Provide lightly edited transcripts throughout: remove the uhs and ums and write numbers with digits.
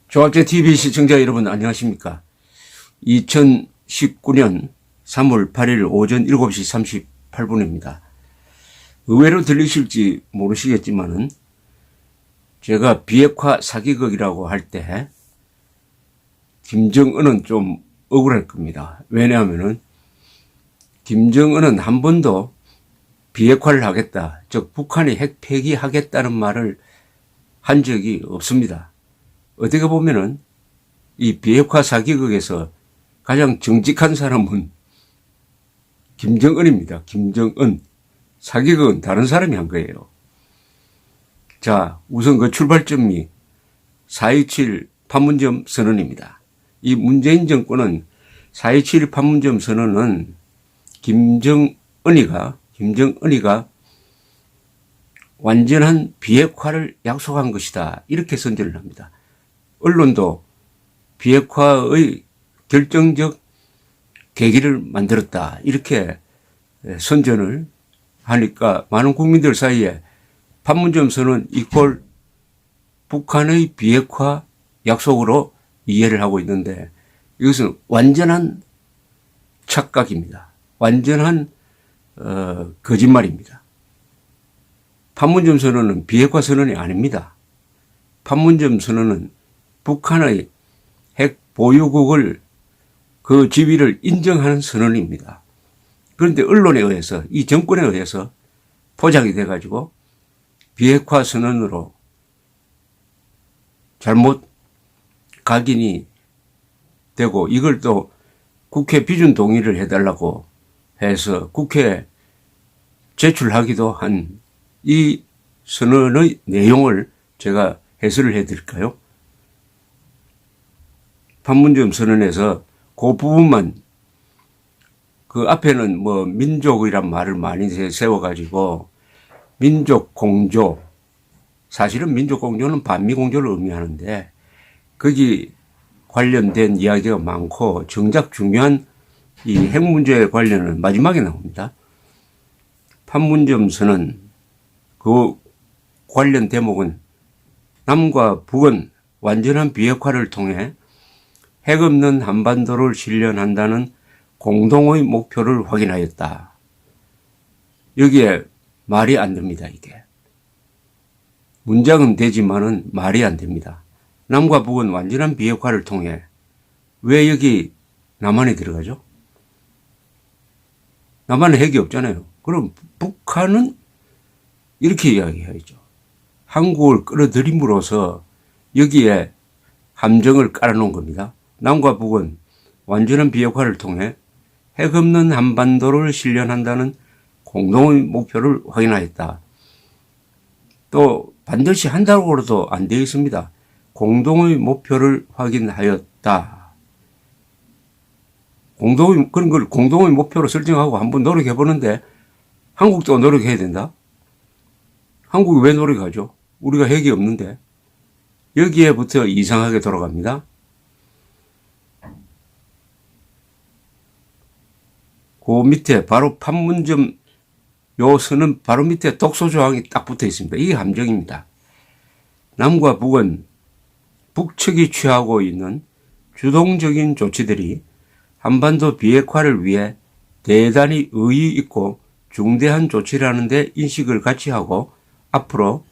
조합제TV 시청자 여러분 안녕하십니까. 2019년 3월 8일 오전 7시 38분입니다. 의외로 들리실지 모르시겠지만은 제가 비핵화 사기극이라고 할 때 김정은은 좀 억울할 겁니다. 왜냐하면은 김정은은 한 번도 비핵화를 하겠다, 즉 북한이 핵 폐기하겠다는 말을 한 적이 없습니다. 어떻게 보면은 이 비핵화 사기극에서 가장 정직한 사람은 김정은입니다. 김정은. 사기극은 다른 사람이 한 거예요. 자, 우선 그 출발점이 4.27 판문점 선언입니다. 이 문재인 정권은 4.27 판문점 선언은 김정은이가 완전한 비핵화를 약속한 것이다, 이렇게 선전을 합니다. 언론도 비핵화의 결정적 계기를 만들었다, 이렇게 선전을 하니까 많은 국민들 사이에 판문점 선언 이퀄 북한의 비핵화 약속으로 이해를 하고 있는데, 이것은 완전한 착각입니다. 완전한 거짓말입니다. 판문점 선언은 비핵화 선언이 아닙니다. 판문점 선언은 북한의 핵 보유국을 그 지위를 인정하는 선언입니다. 그런데 언론에 의해서, 이 정권에 의해서 포장이 돼가지고 비핵화 선언으로 잘못 각인이 되고, 이걸 또 국회 비준 동의를 해달라고 해서 국회에 제출하기도 한 이 선언의 내용을 제가 해설을 해드릴까요? 판문점 선언에서 그 부분만, 그 앞에는 뭐 민족이란 말을 많이 세워가지고 민족 공조, 사실은 민족 공조는 반미 공조를 의미하는데 거기 관련된 이야기가 많고, 정작 중요한 이 핵 문제에 관련은 마지막에 나옵니다. 판문점 선언 그 관련 대목은 남과 북은 완전한 비핵화를 통해 핵 없는 한반도를 실현한다는 공동의 목표를 확인하였다. 여기에 말이 안 됩니다. 이게 문장은 되지만은 말이 안 됩니다. 남과 북은 완전한 비핵화를 통해, 왜 여기 남한이 들어가죠? 남한은 핵이 없잖아요. 그럼 북한은 이렇게 이야기해야죠. 한국을 끌어들임으로써 여기에 함정을 깔아놓은 겁니다. 남과 북은 완전한 비핵화를 통해 핵 없는 한반도를 실현한다는 공동의 목표를 확인하였다. 또 반드시 한다고도 안 되어 있습니다. 공동의 목표를 확인하였다. 그런 걸 공동의 목표로 설정하고 한번 노력해 보는데 한국도 노력해야 된다? 한국이 왜 노력하죠? 우리가 핵이 없는데. 여기에부터 이상하게 돌아갑니다. 그 밑에 바로 판문점 요 선은 바로 밑에 독소조항이 딱 붙어 있습니다. 이게 함정입니다. 남과 북은 북측이 취하고 있는 주동적인 조치들이 한반도 비핵화를 위해 대단히 의의 있고 중대한 조치라는 데 인식을 같이 하고 앞으로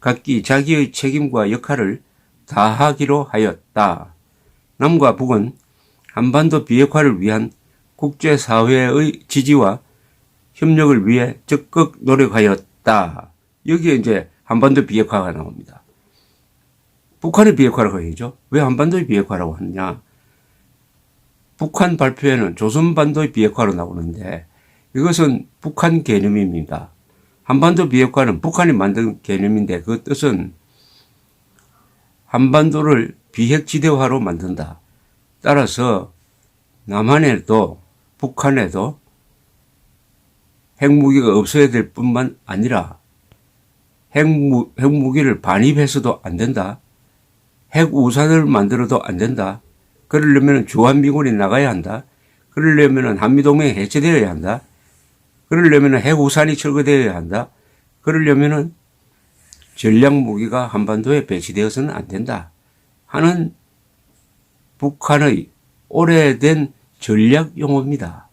각기 자기의 책임과 역할을 다하기로 하였다. 남과 북은 한반도 비핵화를 위한 국제사회의 지지와 협력을 위해 적극 노력하였다. 여기에 이제 한반도 비핵화가 나옵니다. 북한의 비핵화라고 해야죠. 왜 한반도의 비핵화라고 하느냐. 북한 발표에는 조선반도의 비핵화로 나오는데 이것은 북한 개념입니다. 한반도 비핵화는 북한이 만든 개념인데 그 뜻은 한반도를 비핵지대화로 만든다. 따라서 남한에도 북한에도 핵무기가 없어야 될 뿐만 아니라 핵무기를 반입해서도 안 된다. 핵우산을 만들어도 안 된다. 그러려면 주한미군이 나가야 한다. 그러려면 한미동맹이 해체되어야 한다. 그러려면 핵우산이 철거되어야 한다. 그러려면 전략무기가 한반도에 배치되어서는 안 된다. 하는 북한의 오래된 전략 용어입니다.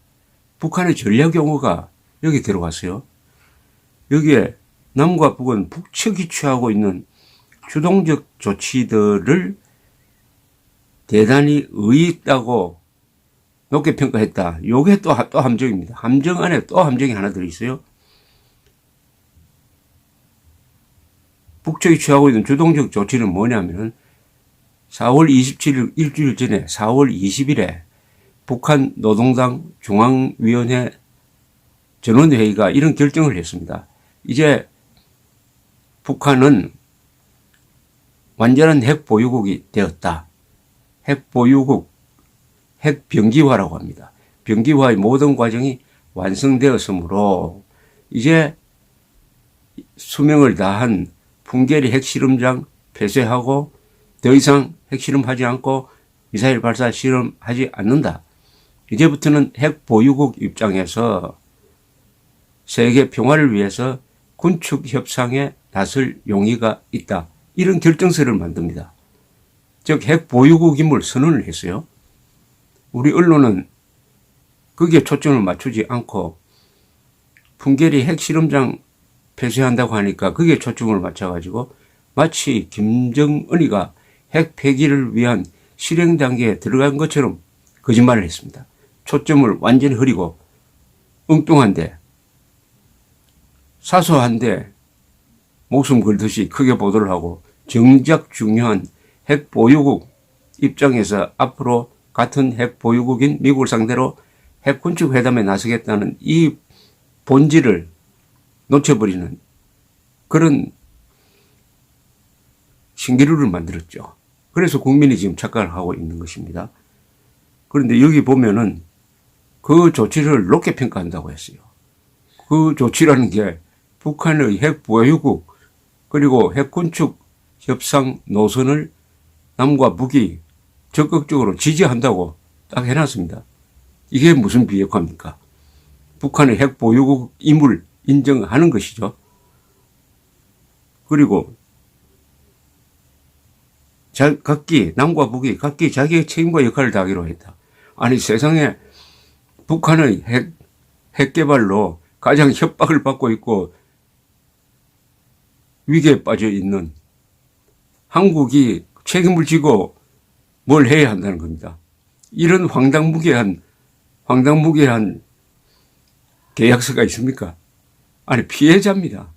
북한의 전략 용어가 여기 들어갔어요. 여기에 남과 북은 북측이 취하고 있는 주동적 조치들을 대단히 의의 있다고 높게 평가했다. 요게 또 함정입니다. 함정 안에 또 함정이 하나 들어있어요. 북측이 취하고 있는 주동적 조치는 뭐냐면 4월 27일 일주일 전에 4월 20일에 북한 노동당 중앙위원회 전원회의가 이런 결정을 했습니다. 이제 북한은 완전한 핵보유국이 되었다. 핵보유국, 핵병기화라고 합니다. 병기화의 모든 과정이 완성되었으므로 이제 수명을 다한 풍계리 핵실험장 폐쇄하고 더 이상 핵실험하지 않고 미사일 발사 실험하지 않는다. 이제부터는 핵보유국 입장에서 세계 평화를 위해서 군축 협상에 나설 용의가 있다. 이런 결정서를 만듭니다. 즉 핵보유국임을 선언을 했어요. 우리 언론은 거기에 초점을 맞추지 않고 풍계리 핵실험장 폐쇄한다고 하니까 거기에 초점을 맞춰가지고 마치 김정은이가 핵 폐기를 위한 실행 단계에 들어간 것처럼 거짓말을 했습니다. 초점을 완전히 흐리고 엉뚱한데 사소한데 목숨 걸듯이 크게 보도를 하고 정작 중요한 핵 보유국 입장에서 앞으로 같은 핵 보유국인 미국을 상대로 핵 군축 회담에 나서겠다는 이 본질을 놓쳐버리는 그런 신기루를 만들었죠. 그래서 국민이 지금 착각을 하고 있는 것입니다. 그런데 여기 보면은 그 조치를 높게 평가한다고 했어요. 그 조치라는 게 북한의 핵 보유국 그리고 핵 군축 협상 노선을 남과 북이 적극적으로 지지한다고 딱 해놨습니다. 이게 무슨 비핵화입니까? 북한의 핵 보유국임을 인정하는 것이죠. 그리고 각기 남과 북이 각기 자기의 책임과 역할을 다하기로 했다. 아니 세상에 북한의 핵 개발로 가장 협박을 받고 있고 위기에 빠져 있는 한국이 책임을 지고 뭘 해야 한다는 겁니다. 이런 황당무계한 계약서가 있습니까? 아니 피해자입니다.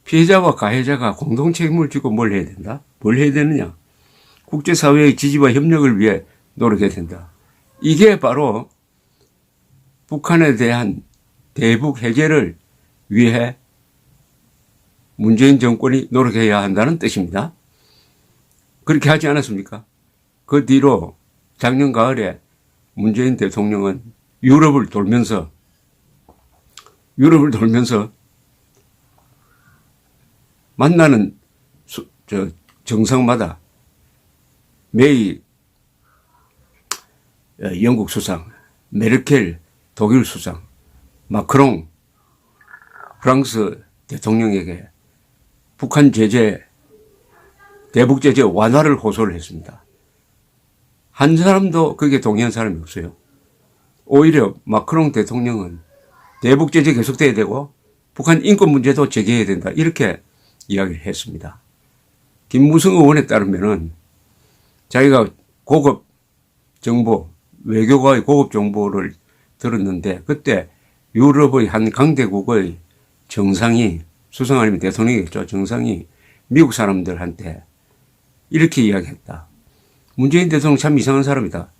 피해자와 가해자가 공동 책임을 지고 뭘 해야 된다? 뭘 해야 되느냐? 국제사회의 지지와 협력을 위해 노력해야 된다. 이게 바로 북한에 대한 대북 해제를 위해 문재인 정권이 노력해야 한다는 뜻입니다. 그렇게 하지 않았습니까? 그 뒤로 작년 가을에 문재인 대통령은 유럽을 돌면서 만나는 정상마다 메이 영국 수상, 메르켈 독일 수상, 마크롱 프랑스 대통령에게 북한 제재, 대북 제재 완화를 호소를 했습니다. 한 사람도 거기에 동의한 사람이 없어요. 오히려 마크롱 대통령은 대북 제재 계속돼야 되고 북한 인권 문제도 제기해야 된다. 이렇게 이야기를 했습니다. 김무성 의원에 따르면은 자기가 고급 정보, 외교가의 고급 정보를 들었는데 그때 유럽의 한 강대국의 정상이 수상 아니면 대통령이겠죠. 정상이 미국 사람들한테 이렇게 이야기했다. 문재인 대통령 참 이상한 사람이다.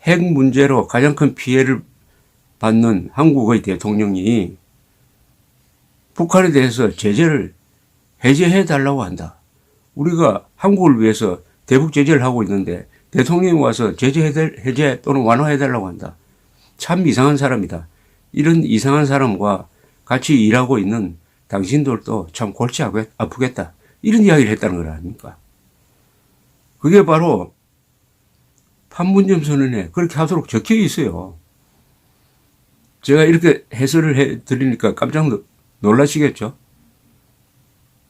핵 문제로 가장 큰 피해를 받는 한국의 대통령이 북한에 대해서 제재를 해제해달라고 한다. 우리가 한국을 위해서 대북 제재를 하고 있는데 대통령이 와서 제재 해제 또는 완화해달라고 한다. 참 이상한 사람이다. 이런 이상한 사람과 같이 일하고 있는 당신들도 참 골치 아프겠다. 이런 이야기를 했다는 거 아닙니까? 그게 바로 판문점 선언에 그렇게 하도록 적혀 있어요. 제가 이렇게 해설을 해 드리니까 깜짝 놀라시겠죠?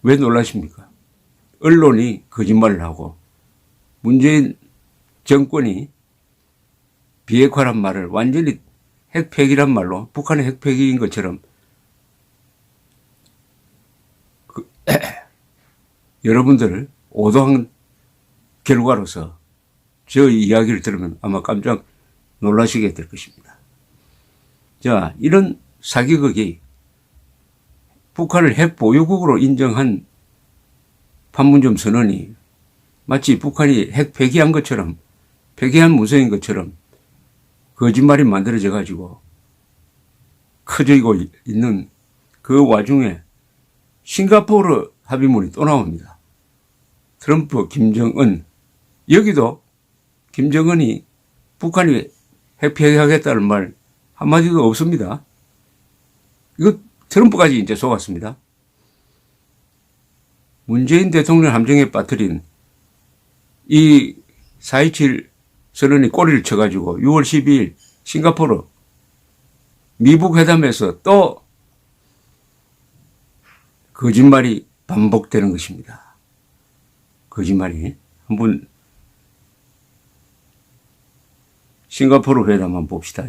왜 놀라십니까? 언론이 거짓말을 하고 문재인 정권이 비핵화란 말을 완전히 핵폐기란 말로 북한의 핵폐기인 것처럼 여러분들을 오도한 결과로서 저 이야기를 들으면 아마 깜짝 놀라시게 될 것입니다. 자, 이런 사기극이 북한을 핵보유국으로 인정한 판문점 선언이 마치 북한이 핵 폐기한 것처럼, 폐기한 문서인 것처럼 거짓말이 만들어져 가지고 커지고 있는 그 와중에 싱가포르 합의문이 또 나옵니다. 트럼프, 김정은, 여기도 김정은이 북한이 핵 폐기하겠다는 말 한마디도 없습니다. 이거 트럼프까지 이제 속았습니다. 문재인 대통령 함정에 빠뜨린 이 4.27 선언이 꼬리를 쳐가지고 6월 12일 싱가포르 미북 회담에서 또 거짓말이 반복되는 것입니다. 거짓말이. 한번 싱가포르 회담 한번 봅시다.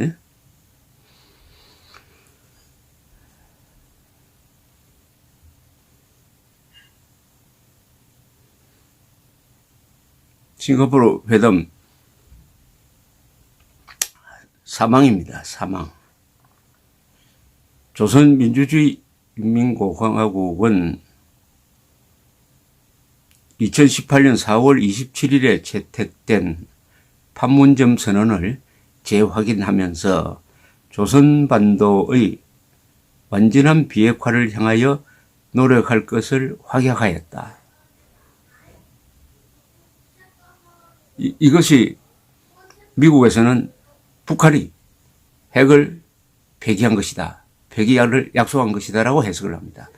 싱가포르 회담 사망입니다. 사망. 조선민주주의 인민공화국은 2018년 4월 27일에 채택된 판문점 선언을 재확인하면서 조선반도의 완전한 비핵화를 향하여 노력할 것을 확약하였다. 이것이 미국에서는 북한이 핵을 폐기한 것이다. 폐기를 약속한 것이다 라고 해석을 합니다.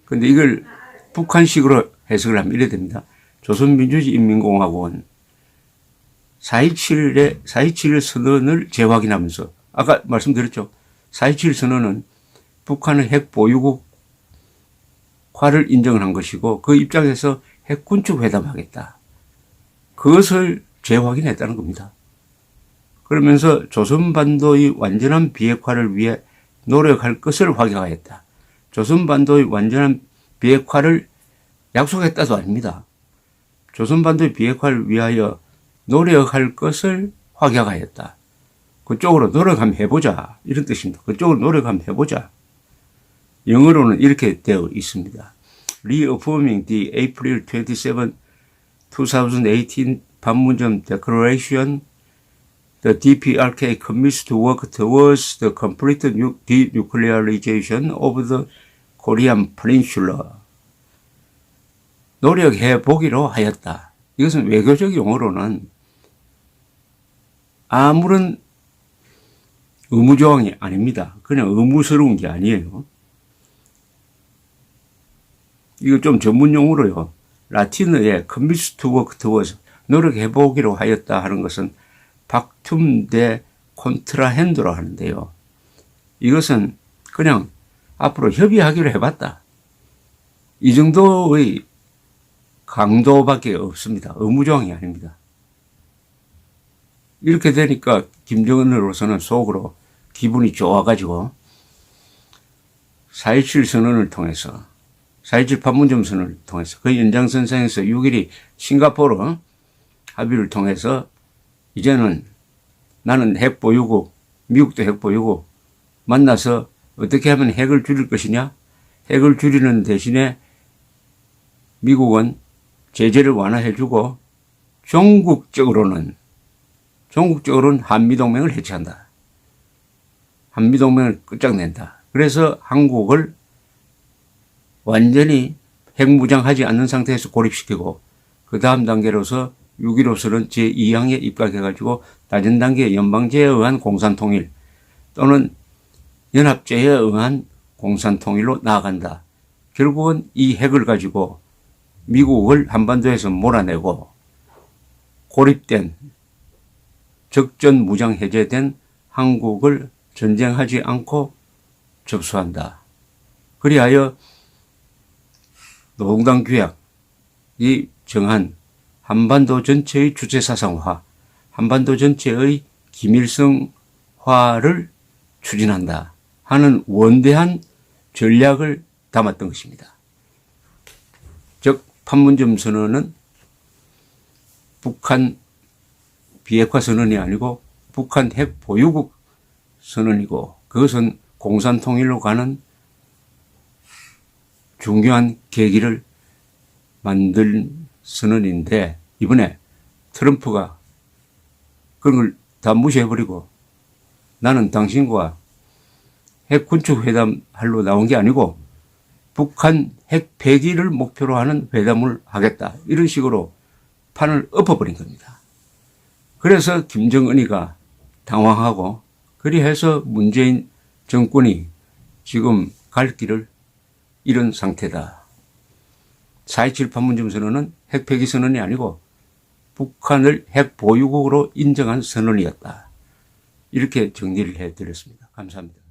그런데 이걸 북한식으로 해석을 하면 이래 됩니다. 조선민주주의인민공화국은 4.27 선언을 재확인하면서 아까 말씀드렸죠. 4.27 선언은 북한의 핵 보유국화를 인정을 한 것이고 그 입장에서 핵 군축 회담하겠다. 그것을 재확인했다는 겁니다. 그러면서 조선반도의 완전한 비핵화를 위해 노력할 것을 확약하였다. 조선반도의 완전한 비핵화를 약속했다도 아닙니다. 조선반도의 비핵화를 위하여 노력할 것을 확약하였다. 그쪽으로 노력 한번 해보자. 이런 뜻입니다. 그쪽으로 노력 한번 해보자. 영어로는 이렇게 되어 있습니다. Reaffirming the April 27, 2018 판문점 Declaration, the DPRK commits to work towards the complete denuclearization of the Korean Peninsula. 노력해 보기로 하였다. 이것은 외교적 용어로는 아무런 의무조항이 아닙니다. 그냥 의무스러운 게 아니에요. 이거 좀 전문 용어로요. 라틴어에 commits to work towards 노력해 보기로 하였다 하는 것은 박툼 대 콘트라헨도로 하는데요. 이것은 그냥 앞으로 협의하기로 해봤다. 이 정도의 강도밖에 없습니다. 의무조항이 아닙니다. 이렇게 되니까 김정은으로서는 속으로 기분이 좋아가지고 4.27 선언을 통해서 4.27 판문점 선언을 통해서 그 연장선상에서 6일이 싱가포르 합의를 통해서 이제는 나는 핵보유국, 미국도 핵보유국 만나서 어떻게 하면 핵을 줄일 것이냐? 핵을 줄이는 대신에 미국은 제재를 완화해주고 종국적으로는 한미동맹을 해체한다. 한미동맹을 끝장낸다. 그래서 한국을 완전히 핵무장하지 않는 상태에서 고립시키고 그 다음 단계로서 6.15선언 제2항에 입각해가지고 낮은 단계 연방제에 의한 공산통일 또는 연합제에 의한 공산통일로 나아간다. 결국은 이 핵을 가지고 미국을 한반도에서 몰아내고 고립된 적전 무장 해제된 한국을 전쟁하지 않고 접수한다. 그리하여 노동당 규약, 정한 한반도 전체의 주체사상화, 한반도 전체의 김일성화를 추진한다 하는 원대한 전략을 담았던 것입니다. 즉 판문점 선언은 북한 비핵화 선언이 아니고 북한 핵 보유국 선언이고, 그것은 공산통일로 가는 중요한 계기를 만든 선언인데, 이번에 트럼프가 그런 걸 다 무시해버리고 나는 당신과 핵 군축 회담 하러 나온 게 아니고 북한 핵 폐기를 목표로 하는 회담을 하겠다, 이런 식으로 판을 엎어버린 겁니다. 그래서 김정은이가 당황하고, 그리해서 문재인 정권이 지금 갈 길을 잃은 상태다. 4.27 판문점 선언은 핵 폐기 선언이 아니고 북한을 핵 보유국으로 인정한 선언이었다. 이렇게 정리를 해드렸습니다. 감사합니다.